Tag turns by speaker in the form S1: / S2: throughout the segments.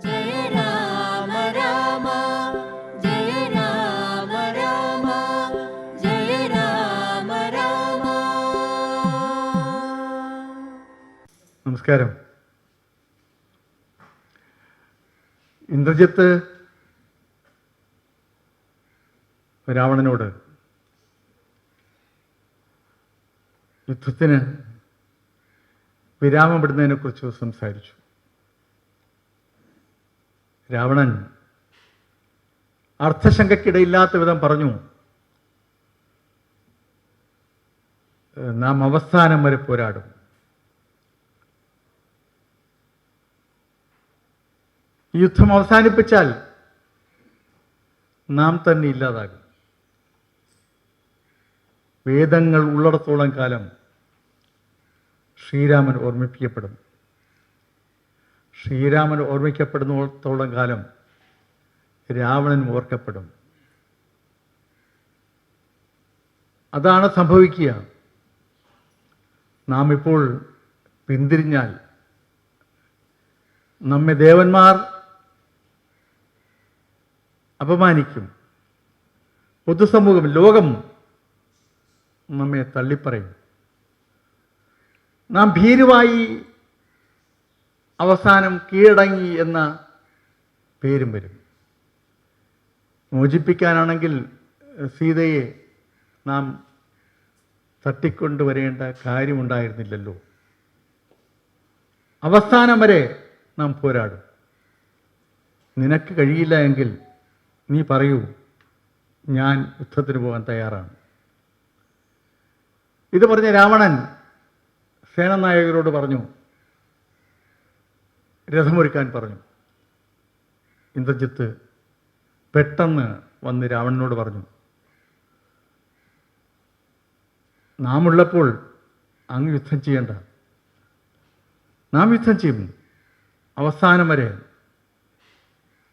S1: ജയ രാമ രാമ ജയ രാമ രാമ ജയ രാമ രാമ.
S2: നമസ്കാരം. ഇന്ദ്രജിത്ത് രാവണനോട് യുദ്ധത്തിന് വിരാമമിടുന്നതിനെക്കുറിച്ച് സംസാരിച്ചു. രാവണൻ അർത്ഥശങ്കയ്ക്കിടയില്ലാത്ത വിധം പറഞ്ഞു, നാം അവസാനം വരെ പോരാടും. ഈ യുദ്ധം അവസാനിപ്പിച്ചാൽ നാം തന്നെ ഇല്ലാതാകും. വേദങ്ങൾ ഉള്ളിടത്തോളം കാലം ശ്രീരാമൻ ഓർമ്മിപ്പിക്കപ്പെടും. ശ്രീരാമൻ ഓർമ്മിക്കപ്പെടുന്നിടത്തോളം കാലം രാവണൻ ഓർക്കപ്പെടും. അതാണ് സംഭവിക്കുക. നാം ഇപ്പോൾ പിന്തിരിഞ്ഞാൽ നമ്മെ ദേവന്മാർ അപമാനിക്കും. പൊതുസമൂഹം, ലോകം നമ്മെ തള്ളിപ്പറയും. നാം ഭീരുവായി അവസാനം കീഴടങ്ങി എന്ന പേരും വരും. മോചിപ്പിക്കാനാണെങ്കിൽ സീതയെ നാം തട്ടിക്കൊണ്ടുവരേണ്ട കാര്യമുണ്ടായിരുന്നില്ലല്ലോ. അവസാനം വരെ നാം പോരാടും. നിനക്ക് കഴിയില്ല എങ്കിൽ നീ പറയൂ, ഞാൻ യുദ്ധത്തിന് പോകാൻ തയ്യാറാണ്. ഇത് പറഞ്ഞ രാവണൻ സേനാനായകരോട് പറഞ്ഞു, രഥമൊരുക്കാൻ പറഞ്ഞു. ഇന്ദ്രജിത്ത് പെട്ടെന്ന് വന്ന് രാവണനോട് പറഞ്ഞു, നാം ഉള്ളപ്പോൾ അങ്ങ് യുദ്ധം ചെയ്യേണ്ട. നാം യുദ്ധം ചെയ്യും. അവസാനം വരെ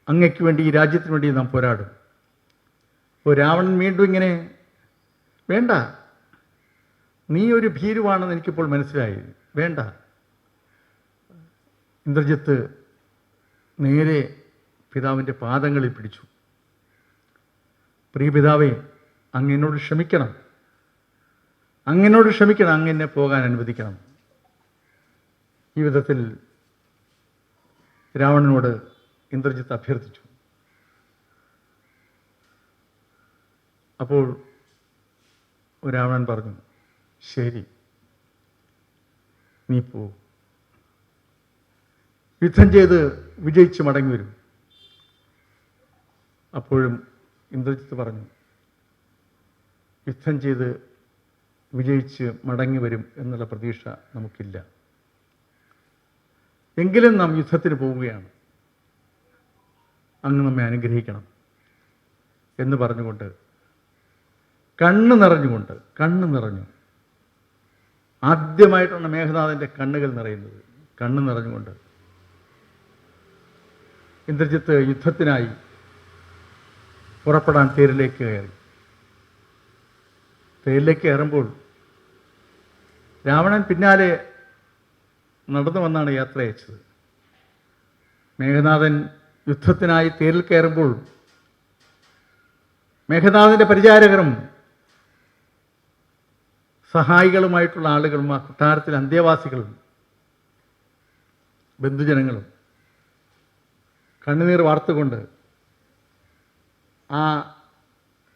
S2: അങ്ങയ്ക്ക് വേണ്ടി, ഈ രാജ്യത്തിന് വേണ്ടി നാം പോരാടും. അപ്പോൾ രാവണൻ വീണ്ടും ഇങ്ങനെ, വേണ്ട, നീ ഒരു ഭീരുവാണെന്ന് എനിക്കിപ്പോൾ മനസ്സിലായി, വേണ്ട. ഇന്ദ്രജിത്ത് നേരെ പിതാവിൻ്റെ പാദങ്ങളിൽ പിടിച്ചു. പ്രിയ പിതാവേ, അങ്ങെന്നോട് ക്ഷമിക്കണം, അങ്ങെന്നോട് ക്ഷമിക്കണം, അങ്ങെന്നെ പോകാൻ അനുവദിക്കണം. ഈ വിധത്തിൽ രാവണനോട് ഇന്ദ്രജിത്ത് അഭ്യർത്ഥിച്ചു. അപ്പോൾ രാവണൻ പറഞ്ഞു, ശരി, നീ പോ, യുദ്ധം ചെയ്ത് വിജയിച്ച് മടങ്ങി വരും. അപ്പോഴും ഇന്ദ്രജിത്ത് പറഞ്ഞു, യുദ്ധം ചെയ്ത് വിജയിച്ച് മടങ്ങി വരും എന്നുള്ള പ്രതീക്ഷ നമുക്കില്ല. എങ്കിലും നാം യുദ്ധത്തിന് പോവുകയാണ്, അങ്ങ് നമ്മെ അനുഗ്രഹിക്കണം എന്ന് പറഞ്ഞുകൊണ്ട് കണ്ണ് നിറഞ്ഞു. ആദ്യമായിട്ടാണ് മേഘനാഥൻ്റെ കണ്ണുകൾ നിറയുന്നത്. കണ്ണ് നിറഞ്ഞുകൊണ്ട് ഇന്ദ്രജിത്ത് യുദ്ധത്തിനായി പുറപ്പെടാൻ തേരിലേക്ക് കയറി. തേരിലേക്ക് കയറുമ്പോൾ രാവണൻ പിന്നാലെ നടന്നു വന്നാണ് യാത്ര അയച്ചത്. മേഘനാഥൻ യുദ്ധത്തിനായി തേരിൽ കയറുമ്പോൾ മേഘനാഥൻ്റെ പരിചാരകരും സഹായികളുമായിട്ടുള്ള ആളുകളും, ആ കൊട്ടാരത്തിലെ അന്തേവാസികളും ബന്ധുജനങ്ങളും കണ്ണുനീർ വാർത്തുകൊണ്ട് ആ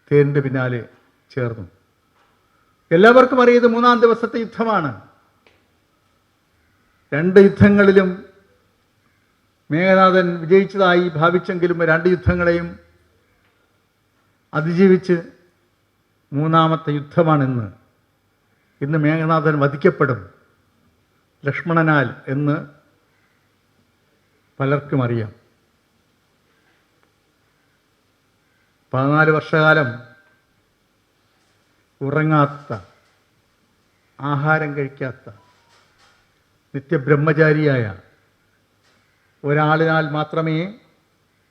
S2: തേരിൻ്റെ പിന്നാലെ ചേർന്നു. എല്ലാവർക്കും അറിയാം, ഇത് 3-ാം ദിവസത്തെ യുദ്ധമാണ്. 2 യുദ്ധങ്ങളിലും മേഘനാഥൻ വിജയിച്ചതായി ഭാവിച്ചെങ്കിലും 2 യുദ്ധങ്ങളെയും അതിജീവിച്ച് 3-ാമത്തെ യുദ്ധമാണിന്ന്. ഇന്ന് മേഘനാഥൻ വധിക്കപ്പെടും ലക്ഷ്മണനാൽ എന്ന് പലർക്കും അറിയാം. 14 വർഷകാലം ഉറങ്ങാത്ത, ആഹാരം കഴിക്കാത്ത, നിത്യബ്രഹ്മചാരിയായ ഒരാളിനാൽ മാത്രമേ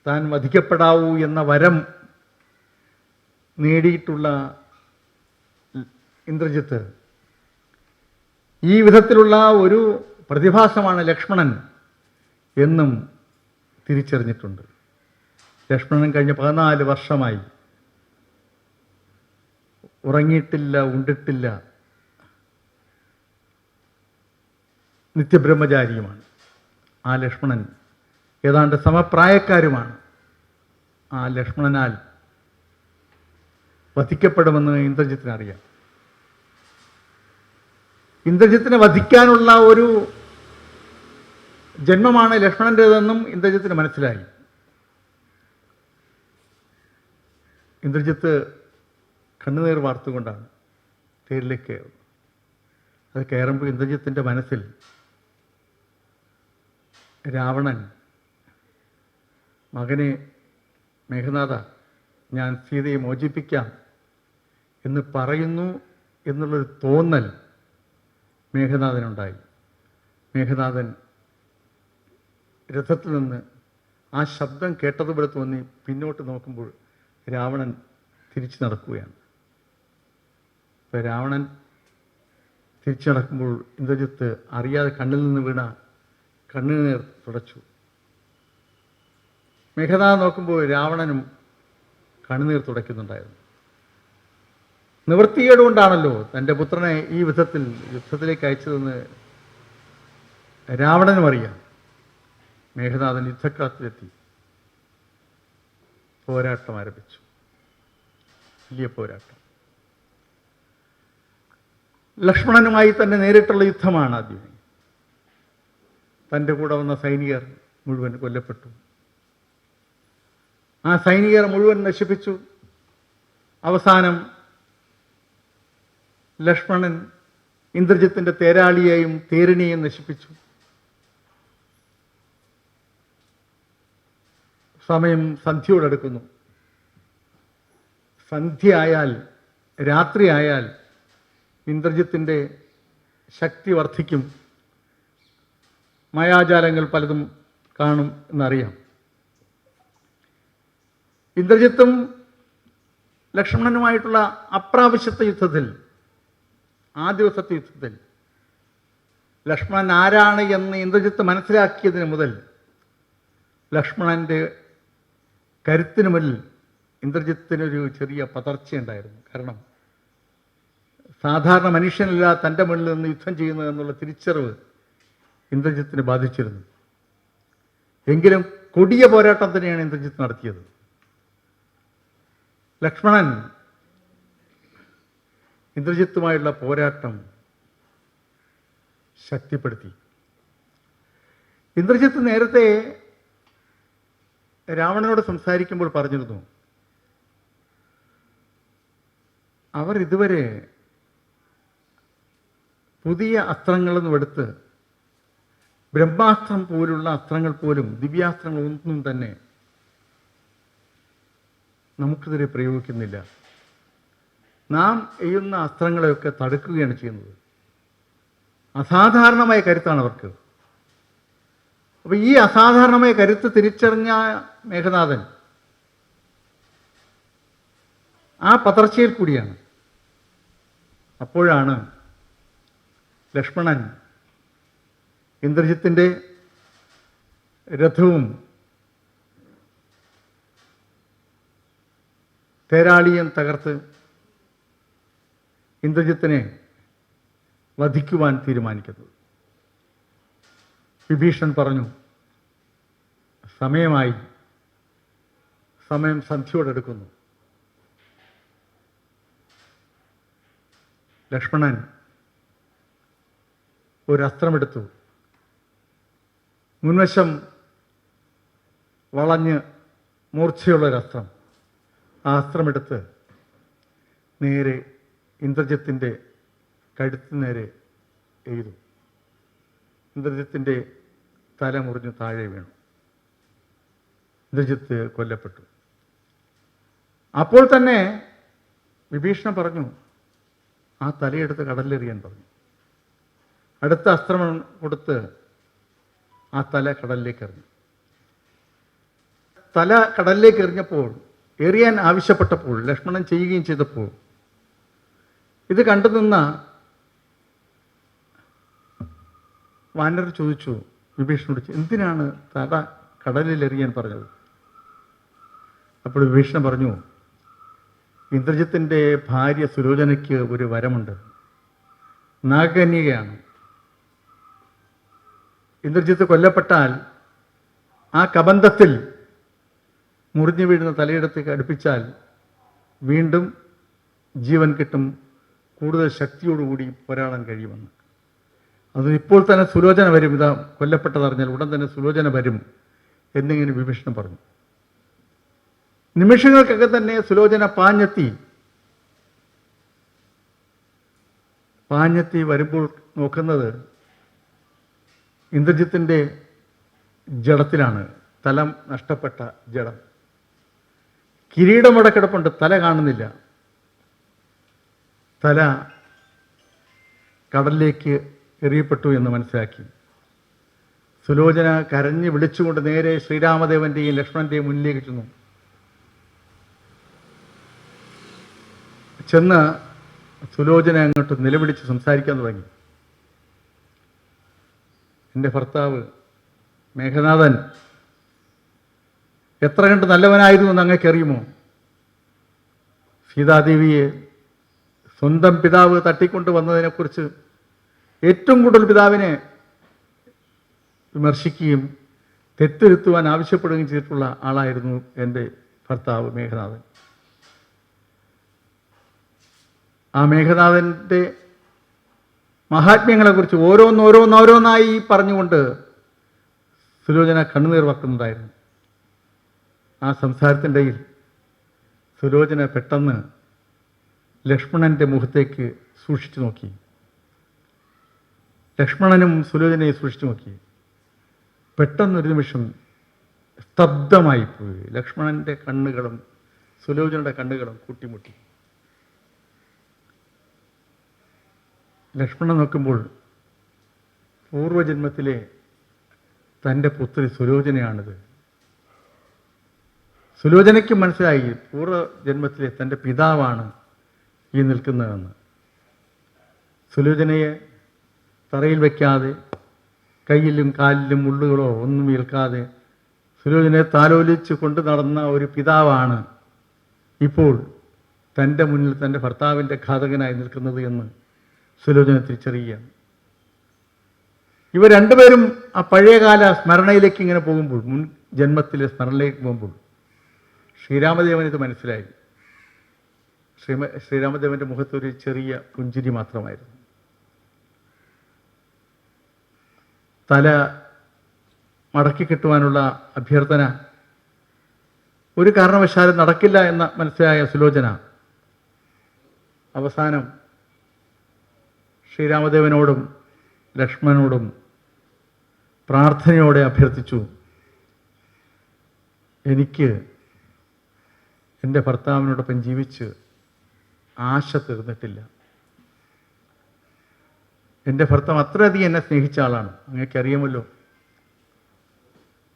S2: താൻ വധിക്കപ്പെടാവൂ എന്ന വരം നേടിയിട്ടുള്ള ഇന്ദ്രജിത്ത് ഈ വിധത്തിലുള്ള ഒരു പ്രതിഭാസമാണ് ലക്ഷ്മണൻ എന്നും തിരിച്ചറിഞ്ഞിട്ടുണ്ട്. ലക്ഷ്മണൻ കഴിഞ്ഞ 14 വർഷമായി ഉറങ്ങിയിട്ടില്ല, ഉണ്ടിട്ടില്ല, നിത്യബ്രഹ്മചാരിയുമാണ്. ആ ലക്ഷ്മണൻ ഏതാണ്ട് സമപ്രായക്കാരുമാണ്. ആ ലക്ഷ്മണനാൽ വധിക്കപ്പെടുമെന്ന് ഇന്ദ്രജിത്തിന് അറിയാം. ഇന്ദ്രജിത്തിനെ വധിക്കാനുള്ള ഒരു ജന്മമാണ് ലക്ഷ്മണൻ്റേതെന്നും ഇന്ദ്രജിത്തിന് മനസ്സിലായി. ഇന്ദ്രജിത്ത് കണ്ണുനീർ വാർത്തുകൊണ്ടാണ് തേരിലേക്ക് കയറുന്നത്. അത് കയറുമ്പോൾ ഇന്ദ്രജിത്തിൻ്റെ മനസ്സിൽ രാവണൻ മകനെ, മേഘനാഥ, ഞാൻ സീതയെ മോചിപ്പിക്കാം എന്ന് പറയുന്നു എന്നുള്ളൊരു തോന്നൽ മേഘനാഥനുണ്ടായി. മേഘനാഥൻ രഥത്തിൽ നിന്ന് ആ ശബ്ദം കേട്ടതുപോലെ തോന്നി പിന്നോട്ട് നോക്കുമ്പോൾ രാവണൻ തിരിച്ചു നടക്കുകയാണ്. അപ്പോൾ രാവണൻ തിരിച്ചു നടക്കുമ്പോൾ ഇന്ദ്രജിത്ത് അറിയാതെ കണ്ണിൽ നിന്ന് വീണ കണ്ണുനീർ തുടച്ചു. മേഘനാഥൻ നോക്കുമ്പോൾ രാവണനും കണ്ണുനീർ തുടയ്ക്കുന്നുണ്ടായിരുന്നു. നിവൃത്തികേടുകൊണ്ടാണല്ലോ തൻ്റെ പുത്രനെ ഈ വിധത്തിൽ യുദ്ധത്തിലേക്ക് അയച്ചതെന്ന് രാവണനും അറിയാം. മേഘനാഥൻ യുദ്ധക്കളത്തിലെത്തി പോരാട്ടം ആരംഭിച്ചു. വലിയ പോരാട്ടം. ലക്ഷ്മണനുമായി തന്നെ നേരിട്ടുള്ള യുദ്ധമാണ് ആദ്യം. തൻ്റെ കൂടെ വന്ന സൈനികർ മുഴുവൻ കൊല്ലപ്പെട്ടു. ആ സൈനികർ മുഴുവൻ നശിപ്പിച്ചു. അവസാനം ലക്ഷ്മണൻ ഇന്ദ്രജിത്തിൻ്റെ തേരാളിയെയും തേരിനെയും നശിപ്പിച്ചു. സമയം സന്ധ്യയോടടുക്കുന്നു. സന്ധ്യ ആയാൽ, രാത്രിയായാൽ ഇന്ദ്രജിത്തിൻ്റെ ശക്തി വർദ്ധിക്കും. മായാജാലങ്ങൾ പലതും കാണും എന്നറിയാം. ഇന്ദ്രജിത്തും ലക്ഷ്മണനുമായിട്ടുള്ള അപ്രാവശ്യത്തെ യുദ്ധത്തിൽ, ആ ദിവസത്തെ യുദ്ധത്തിൽ ലക്ഷ്മണൻ ആരാണ് എന്ന് ഇന്ദ്രജിത്ത് മനസ്സിലാക്കിയതിന് മുതൽ ലക്ഷ്മണൻ്റെ കരുത്തിന് മുന്നിൽ ഇന്ദ്രജിത്തിനൊരു ചെറിയ പതർച്ചയുണ്ടായിരുന്നു. കാരണം സാധാരണ മനുഷ്യനല്ല തൻ്റെ മുന്നിൽ നിന്ന് യുദ്ധം ചെയ്യുന്നത് എന്നുള്ള തിരിച്ചറിവ് ഇന്ദ്രജിത്തിനെ ബാധിച്ചിരുന്നു. എങ്കിലും കൊടിയ പോരാട്ടം തന്നെയാണ് ഇന്ദ്രജിത്ത് നടത്തിയത്. ലക്ഷ്മണൻ ഇന്ദ്രജിത്തുമായുള്ള പോരാട്ടം ശക്തിപ്പെടുത്തി. ഇന്ദ്രജിത്ത് നേരത്തെ രാവണനോട് സംസാരിക്കുമ്പോൾ പറഞ്ഞിരുന്നു, അവർ ഇതുവരെ പുതിയ അസ്ത്രങ്ങളൊന്നും എടുത്ത് ബ്രഹ്മാസ്ത്രം പോലുള്ള അസ്ത്രങ്ങൾ പോലും, ദിവ്യാസ്ത്രങ്ങളൊന്നും തന്നെ നമുക്കെതിരെ പ്രയോഗിക്കുന്നില്ല. നാം ചെയ്യുന്ന അസ്ത്രങ്ങളെയൊക്കെ തടുക്കുകയാണ് ചെയ്യുന്നത്. അസാധാരണമായ കരുത്താണ് അവർക്ക്. അപ്പോൾ ഈ അസാധാരണമായ കരുത്ത് തിരിച്ചറിഞ്ഞ മേഘനാഥൻ ആ പതർച്ചയിൽ കൂടിയാണ്. അപ്പോഴാണ് ലക്ഷ്മണൻ ഇന്ദ്രജിത്തിൻ്റെ രഥവും തേരാളിയും തകർത്ത് ഇന്ദ്രജിത്തിനെ വധിക്കുവാൻ തീരുമാനിക്കുന്നത്. വിഭീഷൺ പറഞ്ഞു, സമയമായി, സമയം സന്ധ്യയോടടുക്കുന്നു. ലക്ഷ്മണൻ ഒരു അസ്ത്രമെടുത്തു. മുൻവശം വളഞ്ഞ് മൂർച്ചയുള്ളൊരസ്ത്രം. ആ അസ്ത്രമെടുത്ത് നേരെ ഇന്ദ്രജിത്തിൻ്റെ കഴുത്തിന് നേരെ എയ്തു. ഇന്ദ്രജിത്തിൻ്റെ തല മുറിഞ്ഞ് താഴെ വീണു. ഇന്ദ്രജിത്ത് കൊല്ലപ്പെട്ടു. അപ്പോൾ തന്നെ വിഭീഷണൻ പറഞ്ഞു, ആ തലയെടുത്ത് കടലിലെറിയാൻ പറഞ്ഞു. അടുത്ത അസ്ത്രം കൊടുത്ത് ആ തല കടലിലേക്ക് എറിഞ്ഞു. തല കടലിലേക്ക് എറിഞ്ഞപ്പോൾ, എറിയാൻ ആവശ്യപ്പെട്ടപ്പോൾ, ലക്ഷ്മണൻ ചെയ്യുകയും ചെയ്തപ്പോൾ ഇത് കണ്ടു നിന്ന വാനർ ചോദിച്ചു വിഭീഷണനോട്, എന്തിനാണ് തല കടലിലെറിയാൻ പറഞ്ഞത്. അപ്പോൾ വിഭീഷണൻ പറഞ്ഞു, ഇന്ദ്രജിത്തിൻ്റെ ഭാര്യ സുലോചനയ്ക്ക് ഒരു വരമുണ്ട്, നാഗകന്യകയാണ്. ഇന്ദ്രജിത്ത് കൊല്ലപ്പെട്ടാൽ ആ കബന്ധത്തിൽ മുറിഞ്ഞു വീഴുന്ന തലയിടത്തേക്ക് അടുപ്പിച്ചാൽ വീണ്ടും ജീവൻ കിട്ടും, കൂടുതൽ ശക്തിയോടുകൂടി പോരാടാൻ കഴിയുമെന്ന്. അത് ഇപ്പോൾ തന്നെ സുലോചന വരും, ഇതാ കൊല്ലപ്പെട്ടതറിഞ്ഞാൽ ഉടൻ തന്നെ സുലോചന വരും എന്നിങ്ങനെ വിഭീഷണൻ പറഞ്ഞു. നിമിഷങ്ങൾക്കൊക്കെ തന്നെ സുലോചന പാഞ്ഞെത്തി വരുമ്പോൾ നോക്കുന്നത് ഇന്ദ്രജിത്തിൻ്റെ ജഡത്തിലാണ്, തല നഷ്ടപ്പെട്ട ജഡം. കിരീടമവിടെ കിടപ്പുണ്ട്, തല കാണുന്നില്ല. തല കടലിലേക്ക് എറിയപ്പെട്ടു എന്ന് മനസ്സിലാക്കി സുലോചന കരഞ്ഞ് വിളിച്ചുകൊണ്ട് നേരെ ശ്രീരാമദേവൻ്റെയും ലക്ഷ്മണൻ്റെയും മുന്നിലേക്ക് ചെന്ന് സുലോചന അങ്ങോട്ട് നിലവിളിച്ച് സംസാരിക്കാൻ തുടങ്ങി. എൻ്റെ ഭർത്താവ് മേഘനാഥൻ എത്ര കണ്ട് നല്ലവനായിരുന്നു എന്ന് അങ്ങേക്കറിയുമോ? സീതാദേവിയെ സ്വന്തം പിതാവ് തട്ടിക്കൊണ്ട് വന്നതിനെക്കുറിച്ച് ഏറ്റവും കൂടുതൽ പിതാവിനെ വിമർശിക്കുകയും തെറ്റുരുത്തുവാൻ ആവശ്യപ്പെടുകയും ചെയ്തിട്ടുള്ള ആളായിരുന്നു എൻ്റെ ഭർത്താവ് മേഘനാഥൻ. ആ മേഘനാഥൻ്റെ മഹാത്മ്യങ്ങളെക്കുറിച്ച് ഓരോന്നോരോന്നായി പറഞ്ഞുകൊണ്ട് സുലോചന കണ്ണുനീർ വക്കുന്നുണ്ടായിരുന്നു. ആ സംസാരത്തിൻ്റെ ഇടയിൽ സുലോചന പെട്ടെന്ന് ലക്ഷ്മണൻ്റെ മുഖത്തേക്ക് സൂക്ഷിച്ചു നോക്കി. ലക്ഷ്മണനും സുലോചനയെ സൂക്ഷിച്ചു നോക്കി. പെട്ടെന്നൊരു നിമിഷം സ്തബ്ധമായിപ്പോയി. ലക്ഷ്മണൻ്റെ കണ്ണുകളും സുലോചനയുടെ കണ്ണുകളും കൂട്ടിമുട്ടി. ലക്ഷ്മണൻ നോക്കുമ്പോൾ പൂർവജന്മത്തിലെ തൻ്റെ പുത്രി സുലോചനയാണിത്. സുലോചനയ്ക്ക് മനസ്സിലായി പൂർവ്വജന്മത്തിലെ തൻ്റെ പിതാവാണ് ഈ നിൽക്കുന്നതെന്ന്. സുലോചനയെ തറയിൽ വയ്ക്കാതെ, കയ്യിലും കാലിലും മുള്ളുകളോ ഒന്നും ഏൽക്കാതെ സുലോചനയെ താലോലിച്ച് കൊണ്ട് നടന്ന ഒരു പിതാവാണ് ഇപ്പോൾ തൻ്റെ മുന്നിൽ തൻ്റെ ഭർത്താവിൻ്റെ ഘാതകനായി നിൽക്കുന്നത് എന്ന് സുലോചന തിരിച്ചറിയുകയാണ്. ഇവർ രണ്ടുപേരും ആ പഴയകാല സ്മരണയിലേക്ക് ഇങ്ങനെ പോകുമ്പോൾ, മുൻ ജന്മത്തിലെ സ്മരണയിലേക്ക് പോകുമ്പോൾ ശ്രീരാമദേവന് ഇത് മനസ്സിലായി. ശ്രീരാമദേവൻ്റെ മുഖത്തൊരു ചെറിയ പുഞ്ചിരി മാത്രമായിരുന്നു. തല മടക്കി കിട്ടുവാനുള്ള അഭ്യർത്ഥന ഒരു കാരണവശാലും നടക്കില്ല എന്ന് മനസ്സിലായ സുലോചന അവസാനം ശ്രീരാമദേവനോടും ലക്ഷ്മണനോടും പ്രാർത്ഥനയോടെ അഭ്യർത്ഥിച്ചു, എനിക്ക് എൻ്റെ ഭർത്താവിനോടൊപ്പം ജീവിച്ച് ആശ തീർന്നിട്ടില്ല. എൻ്റെ ഭർത്താവ് അത്രയധികം എന്നെ സ്നേഹിച്ച ആളാണ്, അങ്ങേക്കറിയാമല്ലോ.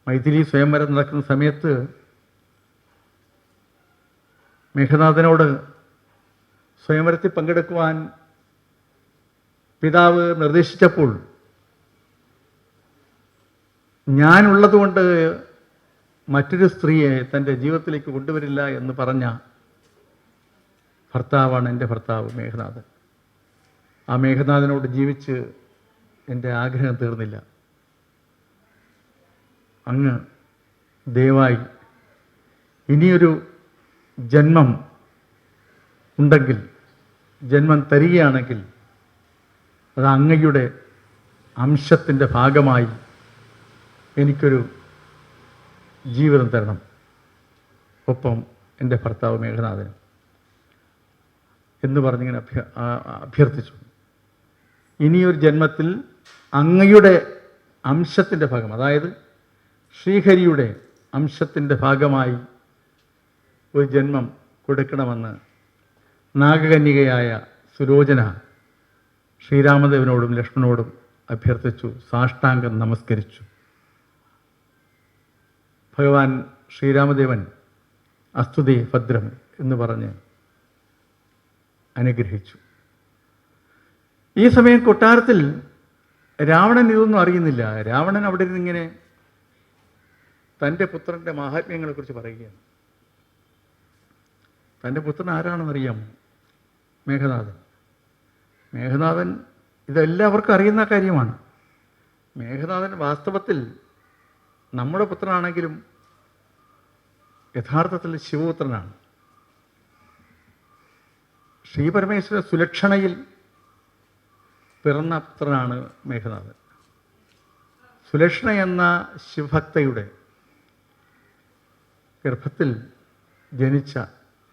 S2: മൈഥിലി സ്വയംവരം നടക്കുന്ന സമയത്ത് മേഘനാഥനോട് സ്വയംവരത്തിൽ പങ്കെടുക്കുവാൻ പിതാവ് നിർദ്ദേശിച്ചപ്പോൾ ഞാനുള്ളതുകൊണ്ട് മറ്റൊരു സ്ത്രീയെ തൻ്റെ ജീവിതത്തിലേക്ക് കൊണ്ടുവരില്ല എന്ന് പറഞ്ഞ ഭർത്താവാണ് എൻ്റെ ഭർത്താവ് മേഘനാഥൻ. ആ മേഘനാഥനോട് ജീവിച്ച് എൻ്റെ ആഗ്രഹം തീർന്നില്ല. അങ്ങ് ദയവായി ഇനിയൊരു ജന്മം ഉണ്ടെങ്കിൽ, ജന്മം തരികയാണെങ്കിൽ അത് അങ്ങയുടെ അംശത്തിൻ്റെ ഭാഗമായി എനിക്കൊരു ജീവിതം തരണം, ഒപ്പം എൻ്റെ ഭർത്താവ് മേഘനാഥനും എന്ന് പറഞ്ഞിങ്ങനെ അഭ്യർത്ഥിച്ചു. ഇനിയൊരു ജന്മത്തിൽ അങ്ങയുടെ അംശത്തിൻ്റെ ഭാഗം, അതായത് ശ്രീഹരിയുടെ അംശത്തിൻ്റെ ഭാഗമായി ഒരു ജന്മം കൊടുക്കണമെന്ന് നാഗകന്യകയായ സുലോചന ശ്രീരാമദേവനോടും ലക്ഷ്മണനോടും അഭ്യർത്ഥിച്ചു, സാഷ്ടാംഗം നമസ്കരിച്ചു. ഭഗവാൻ ശ്രീരാമദേവൻ അസ്തുതേ ഭദ്രം എന്ന് പറഞ്ഞ് അനുഗ്രഹിച്ചു. ഈ സമയം കൊട്ടാരത്തിൽ രാവണൻ ഇതൊന്നും അറിയുന്നില്ല. രാവണൻ അവിടെ നിന്നിങ്ങനെ തൻ്റെ പുത്രൻ്റെ മാഹാത്മ്യങ്ങളെക്കുറിച്ച് പറയുകയാണ്. തൻ്റെ പുത്രൻ ആരാണെന്നറിയാമോ? മേഘനാഥൻ. മേഘനാഥൻ ഇതെല്ലാവർക്കും അറിയുന്ന കാര്യമാണ്. മേഘനാഥൻ വാസ്തവത്തിൽ നമ്മുടെ പുത്രനാണെങ്കിലും യഥാർത്ഥത്തിൽ ശിവപുത്രനാണ്. ശ്രീപരമേശ്വര സുലക്ഷണയിൽ പിറന്ന പുത്രനാണ് മേഘനാഥൻ. സുലക്ഷണ എന്ന ശിവഭക്തയുടെ ഗർഭത്തിൽ ജനിച്ച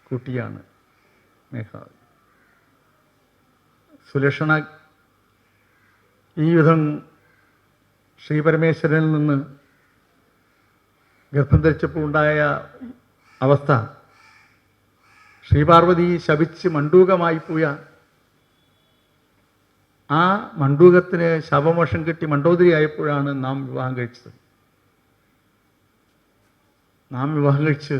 S2: കുട്ടിയാണ് മേഘനാഥൻ. സുലക്ഷണ ഈ വിധം ശ്രീപരമേശ്വരനിൽ നിന്ന് ഗർഭം ധരിച്ചപ്പോൾ ഉണ്ടായ അവസ്ഥ, ശ്രീപാർവതി ശപിച്ച് മണ്ഡൂകമായി പോയ ആ മണ്ഡൂകത്തിന് ശാപമോക്ഷം കിട്ടി മണ്ഡോദരിയായപ്പോഴാണ് നാം വിവാഹം കഴിച്ചത്. നാം വിവാഹം കഴിച്ച്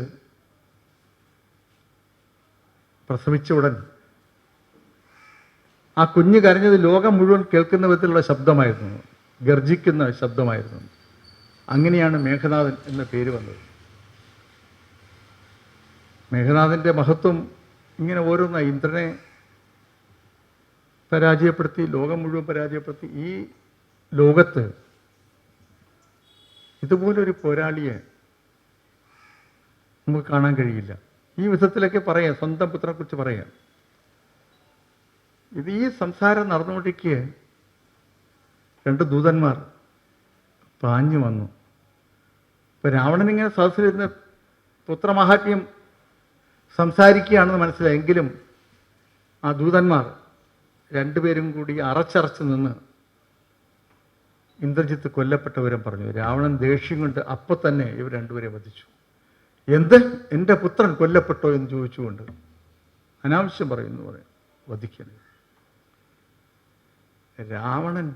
S2: പ്രസവിച്ച ഉടൻ ആ കുഞ്ഞ് കരഞ്ഞത് ലോകം മുഴുവൻ കേൾക്കുന്ന വിധത്തിലുള്ള ശബ്ദമായിരുന്നു, ഗർജിക്കുന്ന ശബ്ദമായിരുന്നു. അങ്ങനെയാണ് മേഘനാഥൻ എന്ന പേര് വന്നത്. മേഘനാഥൻ്റെ മഹത്വം ഇങ്ങനെ ഓരോന്ന ഇന്ദ്രനെ പരാജയപ്പെടുത്തി, ലോകം മുഴുവൻ പരാജയപ്പെടുത്തി. ഈ ലോകത്ത് ഇതുപോലൊരു പോരാളിയെ നമുക്ക് കാണാൻ കഴിയില്ല. ഈ വിധത്തിലൊക്കെ പറയാം, സ്വന്തം പുത്രനെക്കുറിച്ച് പറയാം. ഇത് ഈ സംസാരം നടന്നുകൊണ്ടിരിക്കെ 2 ദൂതന്മാർ പാഞ്ഞു വന്നു. ഇപ്പം രാവണനിങ്ങനെ സദസ്സിലിരുന്ന് പുത്രമാഹാത്മ്യം സംസാരിക്കുകയാണെന്ന് മനസ്സിലായെങ്കിലും ആ ദൂതന്മാർ 2 പേരും കൂടി അറച്ചറച്ച് നിന്ന് ഇന്ദ്രജിത്ത് കൊല്ലപ്പെട്ട വിവരം പറഞ്ഞു. രാവണൻ ദേഷ്യം കൊണ്ട് അപ്പം തന്നെ ഇവർ 2 പേരെ വധിച്ചു. എന്ത്, എൻ്റെ പുത്രൻ കൊല്ലപ്പെട്ടോ എന്ന് ചോദിച്ചുകൊണ്ട് അനാവശ്യം പറയുന്നു പറയും, വധിക്കണം. രാവണൻ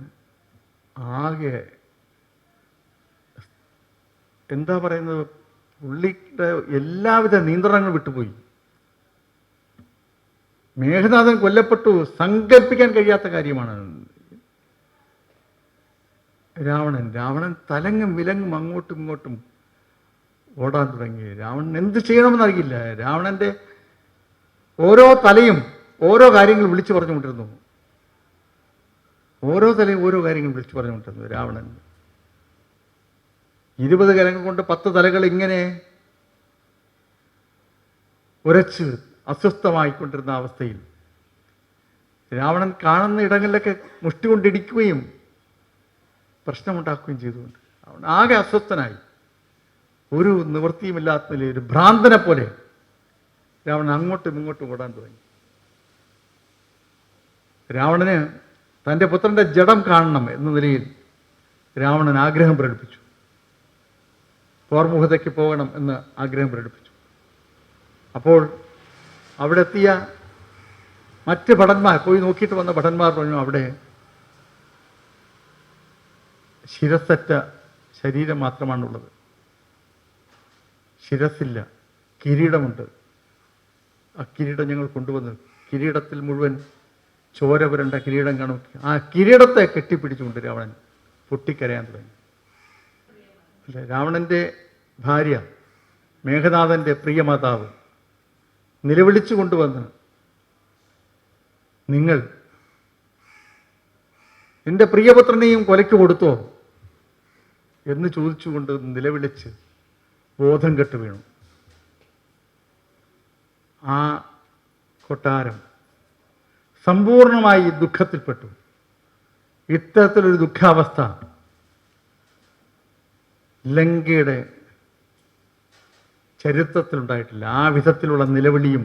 S2: ആകെ എന്താ പറയുന്നത്, പുള്ളിയുടെ എല്ലാവിധ നിയന്ത്രണങ്ങളും വിട്ടുപോയി. മേഘനാഥൻ കൊല്ലപ്പെട്ടു, സങ്കല്പിക്കാൻ കഴിയാത്ത കാര്യമാണ്. രാവണൻ തലങ്ങും വിലങ്ങും അങ്ങോട്ടും ഇങ്ങോട്ടും ഓടാൻ തുടങ്ങി. രാവണൻ എന്ത് ചെയ്യണമെന്നറിയില്ല. രാവണൻ്റെ ഓരോ തലയും ഓരോ കാര്യങ്ങൾ വിളിച്ചു പറഞ്ഞുകൊണ്ടിരുന്നു. ഓരോ തലയും ഓരോ കാര്യങ്ങൾ വിളിച്ചു പറഞ്ഞുകൊണ്ടിരുന്നു രാവണൻ. 20 കരങ്ങൾ കൊണ്ട് 10 തലകൾ ഇങ്ങനെ ഉരച്ച് അസ്വസ്ഥമായിക്കൊണ്ടിരുന്ന അവസ്ഥയിൽ രാവണൻ കാണുന്ന ഇടങ്ങളിലൊക്കെ മുഷ്ടി കൊണ്ടിടിക്കുകയും പ്രശ്നമുണ്ടാക്കുകയും ചെയ്തുകൊണ്ട് അവൻ ആകെ അസ്വസ്ഥനായി. ഒരു നിവൃത്തിയുമില്ലാത്ത നിലയിൽ ഒരു ഭ്രാന്തനെ പോലെ രാവണൻ അങ്ങോട്ടും ഇങ്ങോട്ടും ഓടാൻ തുടങ്ങി. രാവണന് തൻ്റെ പുത്രൻ്റെ ജഡം കാണണം എന്ന നിലയിൽ രാവണൻ ആഗ്രഹം പ്രകടിപ്പിച്ചു. പോർമുഖത്തേക്ക് പോകണം എന്ന് ആഗ്രഹം പ്രകടിപ്പിച്ചു. അപ്പോൾ അവിടെ എത്തിയ മറ്റ് ഭടന്മാർ, പോയി നോക്കിയിട്ട് വന്ന ഭടന്മാർ പറഞ്ഞു, അവിടെ ശിരസ്സറ്റ ശരീരം മാത്രമാണുള്ളത്, ശിരസില്ല, കിരീടമുണ്ട്. ആ കിരീടം ഞങ്ങൾ കൊണ്ടുവന്നു. കിരീടത്തിൽ മുഴുവൻ ചോര പുരണ്ട കിരീടം കാണും. ആ കിരീടത്തെ കെട്ടിപ്പിടിച്ചുകൊണ്ട് രാവണൻ പൊട്ടിക്കരയാൻ തുടങ്ങി. അല്ല, രാവണൻ്റെ ഭാര്യ മേഘനാഥൻ്റെ പ്രിയമാതാവ് നിലവിളിച്ചു കൊണ്ടുവന്ന്, നിങ്ങൾ എൻ്റെ പ്രിയപുത്രനെയും കൊലയ്ക്ക് കൊടുത്തോ എന്ന് ചോദിച്ചുകൊണ്ട് നിലവിളിച്ച് ബോധം കെട്ട് വീണു. ആ കൊട്ടാരം സമ്പൂർണമായി ദുഃഖത്തിൽപ്പെട്ടു. ഇത്തരത്തിലൊരു ദുഃഖാവസ്ഥ ലങ്കയുടെ ചരിത്രത്തിലുണ്ടായിട്ടില്ല. ആ വിധത്തിലുള്ള നിലവിളിയും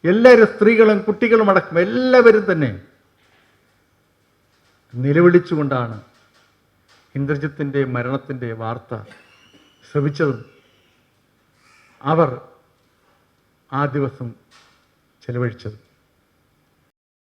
S2: എല്ലാവരും, സ്ത്രീകളും കുട്ടികളും അടക്കം എല്ലാവരും തന്നെ നിലവിളിച്ചുകൊണ്ടാണ് ഇന്ദ്രജിത്തിൻ്റെ മരണത്തിൻ്റെ വാർത്ത ശ്രവിച്ചതും അവർ ആ ദിവസം ചെലവഴിച്ചതും.